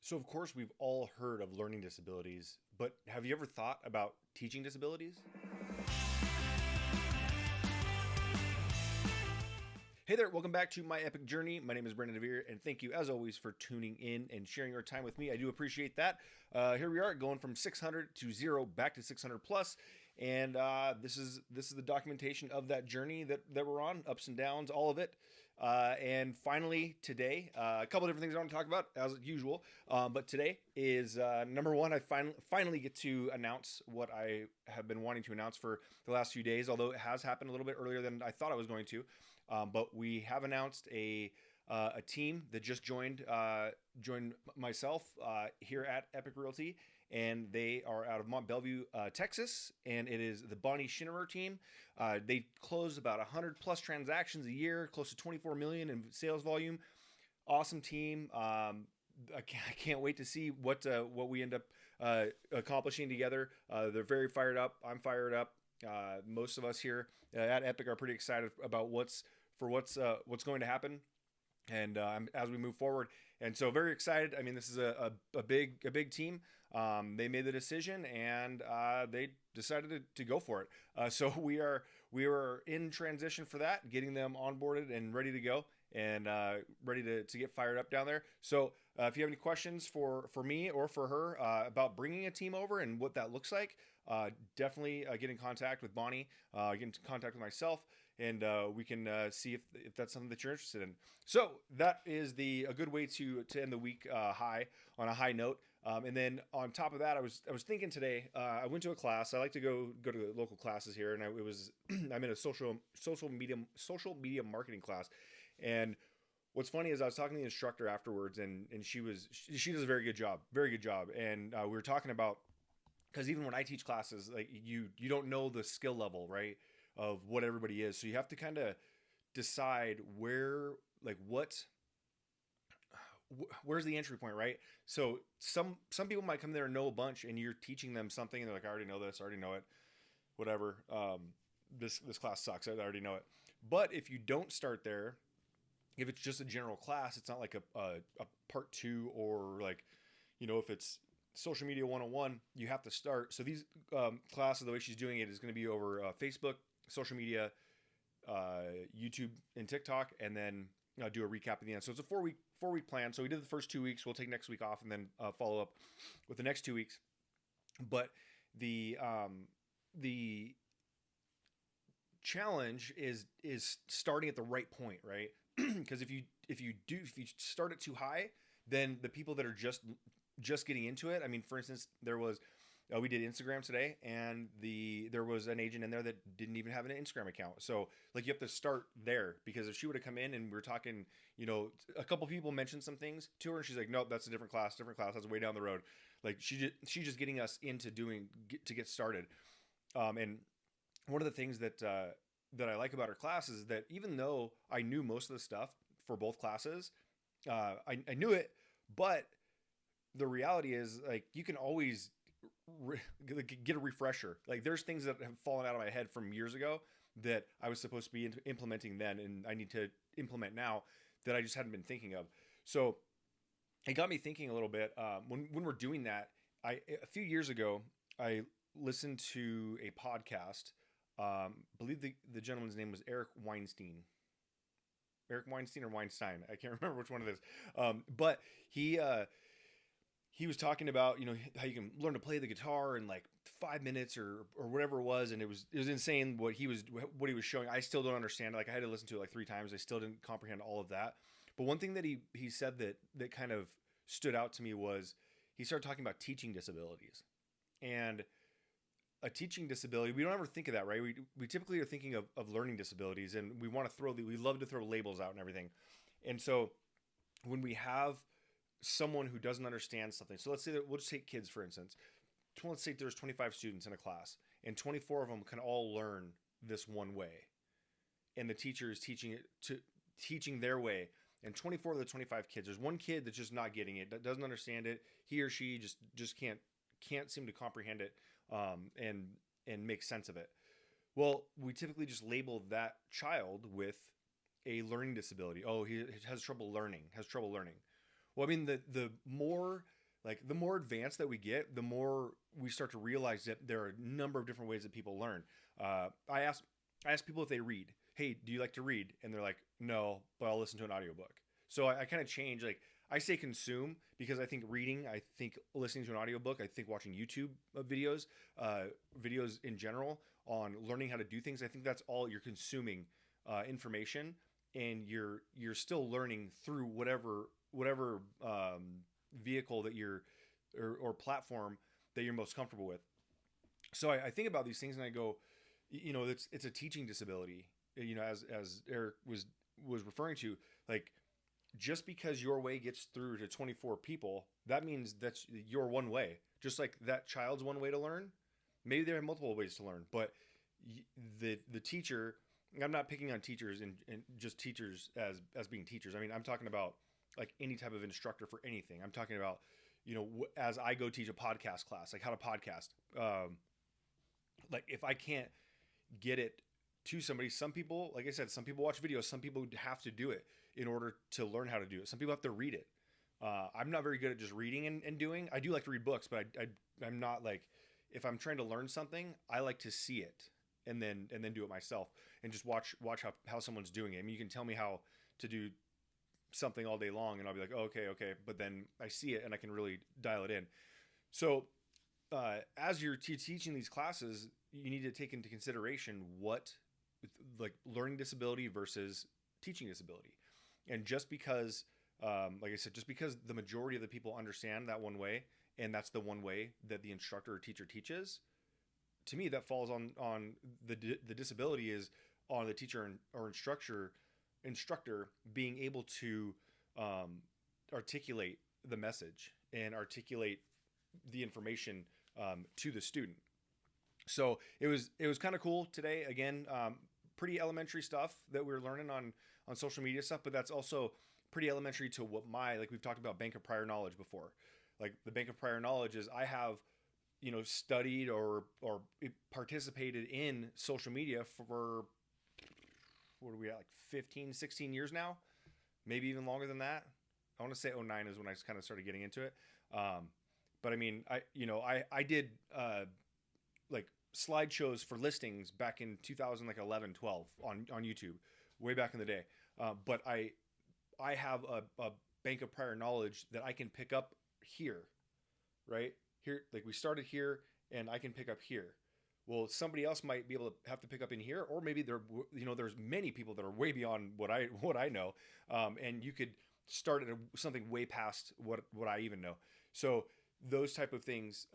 So, of course, we've all heard of learning disabilities, but have you ever thought about teaching disabilities? Hey there, welcome back to my Epique Journey. My name is Brandon DeVere, and thank you, as always, for tuning in and sharing your time with me. I do appreciate that. Here we are, going from 600 to 0 back to 600 plus, and this is the documentation of that journey that we're on, ups and downs, all of it. And finally, today, a couple different things I want to talk about, as usual. But today is number one. I finally get to announce what I have been wanting to announce for the last few days, although it has happened a little bit earlier than I thought I was going to. But we have announced a team that just joined myself here at Epique Realty, and they are out of Mont Belvieu, Texas, and it is the Bonnie Schinnerer Team. They close about 100 plus transactions a year, close to 24 million in sales volume. Awesome team. I can't wait to see what we end up accomplishing together. They're very fired up. I'm fired up. Most of us here at Epique are pretty excited about what's going to happen, and as we move forward. And so very excited. I mean, this is a big team. They made the decision, and they decided to go for it. So we are in transition for that, getting them onboarded and ready to go, and ready to get fired up down there. So if you have any questions for me or for her about bringing a team over and what that looks like, definitely get in contact with Bonnie, get in contact with myself, and we can see if that's something that you're interested in. So that is a good way to end the week on a high note. And then on top of that, I was thinking today. I went to a class. I like to go to the local classes here, and I'm in a social media marketing class. And what's funny is I was talking to the instructor afterwards, and she does a very good job, And we were talking about, because even when I teach classes, like you don't know the skill level, right, of what everybody is. So you have to kind of decide where's the entry point, right? So some people might come there and know a bunch, and you're teaching them something, and they're like, I already know this, I already know it, whatever. This class sucks. I already know it. But if you don't start there, if it's just a general class, it's not like a part two, or like, if it's social media 101, you have to start. So these classes, the way she's doing it is going to be over Facebook, social media, YouTube, and TikTok, and then do a recap at the end. So it's a four week plan. So we did the first 2 weeks. We'll take next week off, and then follow up with the next 2 weeks. But the challenge is starting at the right point, right? Because if you start it too high, then the people that are just getting into it. I mean, for instance, we did Instagram today, and there was an agent in there that didn't even have an Instagram account. So like, you have to start there, because if she would have come in and we were talking, a couple people mentioned some things to her, and she's like, nope, that's a different class. That's way down the road. Like, she's just getting us into to get started. And one of the things that I like about her class is that even though I knew most of the stuff for both classes, I knew it, but the reality is, like, you can always get a refresher. Like, there's things that have fallen out of my head from years ago that I was supposed to be implementing then, and I need to implement now, that I just hadn't been thinking of. So it got me thinking a little bit. When we're doing that, a few years ago, I listened to a podcast. I believe the gentleman's name was Eric Weinstein. Eric Weinstein or Weinstein. I can't remember which one it is. But he was talking about, how you can learn to play the guitar in like 5 minutes or whatever it was. And it was insane what he was showing. I still don't understand. Like, I had to listen to it like 3 times. I still didn't comprehend all of that. But one thing that he said that kind of stood out to me was, he started talking about teaching disabilities. And a teaching disability, we don't ever think of that, right? We typically are thinking of learning disabilities, and we love to throw labels out and everything. And so when we have someone who doesn't understand something, so let's say that we'll just take kids, for instance. Let's say there's 25 students in a class, and 24 of them can all learn this one way, and the teacher is teaching their way. And 24 of the 25 kids, there's one kid that's just not getting it, that doesn't understand it. He or she just can't seem to comprehend it, and make sense of it. Well, we typically just label that child with a learning disability. Oh, he has trouble learning. Well, I mean, the more the more advanced that we get, the more we start to realize that there are a number of different ways that people learn. I ask people if they read. Hey, do you like to read? And they're like, no, but I'll listen to an audiobook. So I kind of change. Like I say consume because I think reading, I think listening to an audiobook, I think watching YouTube videos, videos in general on learning how to do things. I think that's all you're consuming information, and you're still learning through whatever vehicle that you're or platform that you're most comfortable with. So I think about these things and I go, it's a teaching disability. As Eric was referring to, like just because your way gets through to 24 people, that means that's your one way. Just like that child's one way to learn, maybe there are multiple ways to learn, but the teacher. I'm not picking on teachers and just teachers as being teachers. I mean, I'm talking about like any type of instructor for anything. I'm talking about, as I go teach a podcast class, like how to podcast. Like if I can't get it to somebody, some people, like I said, some people watch videos, some people have to do it in order to learn how to do it. Some people have to read it. I'm not very good at just reading and doing. I do like to read books, but I'm not like, if I'm trying to learn something, I like to see it and then do it myself and just watch how someone's doing it. I mean, you can tell me how to do something all day long and I'll be like, oh, okay. But then I see it and I can really dial it in. So as you're teaching these classes, you need to take into consideration what like learning disability versus teaching disability. And just because, like I said, just because the majority of the people understand that one way, and that's the one way that the instructor or teacher teaches, to me, that falls on the disability is on the teacher or instructor being able to articulate the message and articulate the information to the student. So it was kind of cool today. Again, pretty elementary stuff that we're learning on social media stuff, but that's also pretty elementary to what like we've talked about bank of prior knowledge before. Like the bank of prior knowledge is I have studied or participated in social media for, what are we at, like 15, 16 years now? Maybe even longer than that. I want to say 2009 is when I kind of started getting into it. But I mean, I did like slideshows for listings back in 2011, 12 on YouTube, way back in the day. But I have a bank of prior knowledge that I can pick up here, right? Here, like we started here and I can pick up here. Well, somebody else might be able to have to pick up in here, or maybe there's many people that are way beyond what I know. And you could start at something way past what I even know. So those type of things,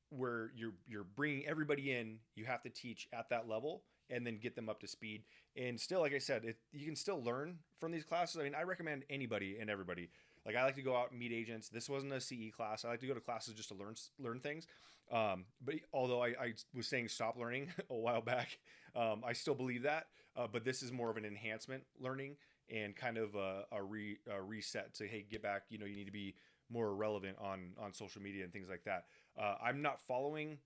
where you're bringing everybody in, you have to teach at that level and then get them up to speed. And still, like I said, you can still learn from these classes. I mean, I recommend anybody and everybody. Like I like to go out and meet agents. This wasn't a CE class. I like to go to classes just to learn things. But although I was saying stop learning a while back, I still believe that. But this is more of an enhancement learning and kind of a reset to, hey, get back. You need to be more relevant on social media and things like that. I'm not following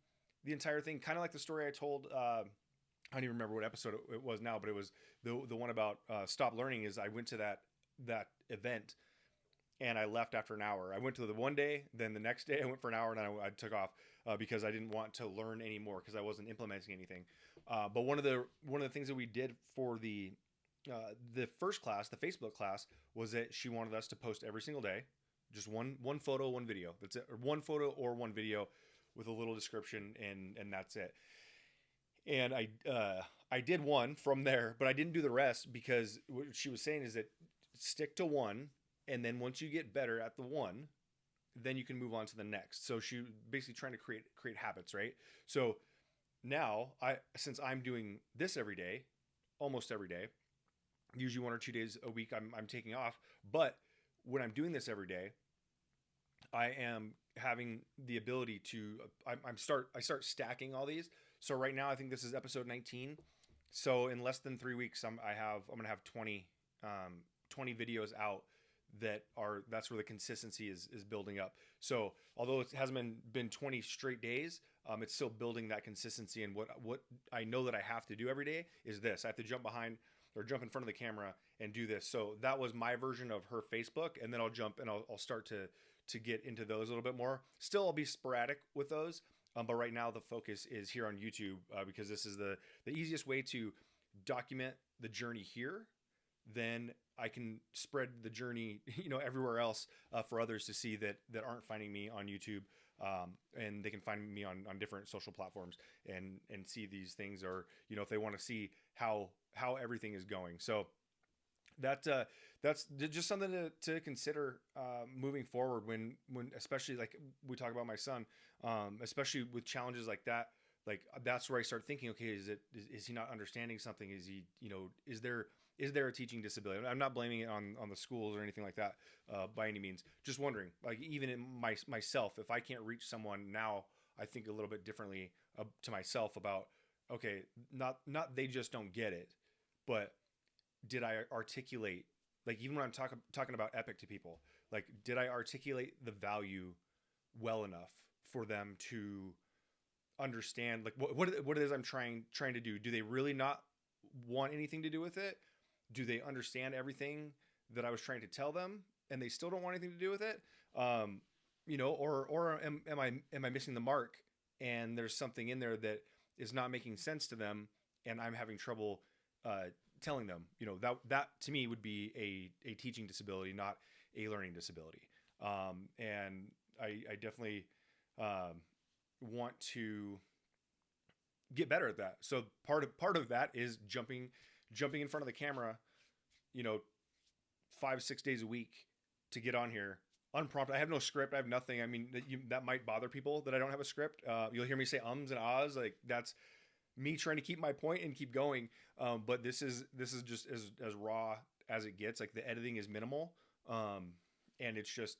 the entire thing. Kind of like the story I told. I don't even remember what episode it was now, but it was the one about stop learning. Is I went to that event. And I left after an hour. I went to the one day, then the next day I went for an hour, and I took off because I didn't want to learn anymore because I wasn't implementing anything. But one of the things that we did for the first class, the Facebook class, was that she wanted us to post every single day, just one photo, one video. That's it, or one photo or one video with a little description, and that's it. And I did one from there, but I didn't do the rest because what she was saying is that stick to one. And then once you get better at the one, then you can move on to the next. So she basically trying to create habits, right? So now since I'm doing this every day, almost every day, usually 1 or 2 days a week I'm taking off. But when I'm doing this every day, I am having the ability to I start stacking all these. So right now I think this is episode 19. So in less than 3 weeks, I'm gonna have 20 videos out. That's where the consistency is building up. So although it hasn't been 20 straight days, it's still building that consistency. And what I know that I have to do every day is this: I have to jump behind or jump in front of the camera and do this. So that was my version of her Facebook. And then I'll jump and I'll start to get into those a little bit more. Still, I'll be sporadic with those. But right now the focus is here on YouTube because this is the easiest way to document the journey here. Then I can spread the journey, everywhere else for others to see that aren't finding me on YouTube, and they can find me on different social platforms and see these things, or if they want to see how everything is going. So that's just something to consider moving forward when especially like we talk about my son, especially with challenges like that. Like that's where I start thinking, okay, is he not understanding something? Is he, is there a teaching disability? I'm not blaming it on the schools or anything like that by any means. Just wondering, like even in myself, if I can't reach someone now, I think a little bit differently to myself about, okay, not they just don't get it, but did I articulate, like even when I'm talking about Epique to people, like did I articulate the value well enough for them to understand like what it is I'm trying to do? Do they really not want anything to do with it? Do they understand everything that I was trying to tell them and they still don't want anything to do with it? Or am I missing the mark and there's something in there that is not making sense to them and I'm having trouble telling them, that to me would be a teaching disability, not a learning disability. And I definitely want to get better at that. So part of that is jumping in front of the camera, 5-6 days a week to get on here unprompted. I have no script. I have nothing. I mean, that might bother people that I don't have a script. You'll hear me say ums and ahs. Like that's me trying to keep my point and keep going. But this is just as raw as it gets. Like the editing is minimal. And it's just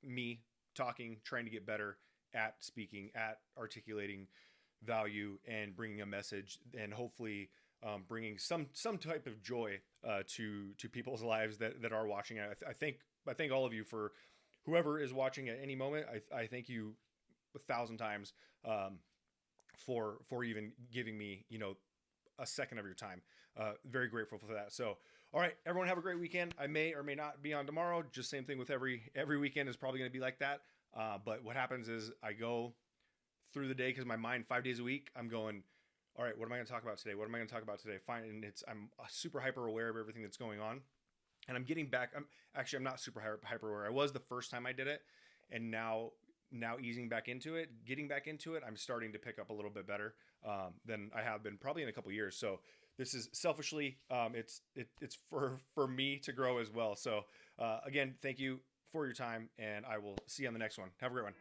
me talking, trying to get better at speaking, at articulating value and bringing a message, and hopefully bringing some type of joy to people's lives that are watching it. I thank all of you, for whoever is watching at any moment. I thank you 1,000 times for even giving me a second of your time. Very grateful for that. So all right, everyone, have a great weekend. I may or may not be on tomorrow. Just same thing with every weekend is probably going to be like that. But what happens is I go through the day, because my mind 5 days a week, I'm going, all right, what am I going to talk about today? What am I going to talk about today? Fine. And I'm super hyper aware of everything that's going on. And I'm getting back. I'm not super hyper aware. I was the first time I did it. And now easing back into it, getting back into it, I'm starting to pick up a little bit better than I have been probably in a couple of years. So this is selfishly, it's for me to grow as well. So again, thank you for your time, and I will see you on the next one. Have a great one.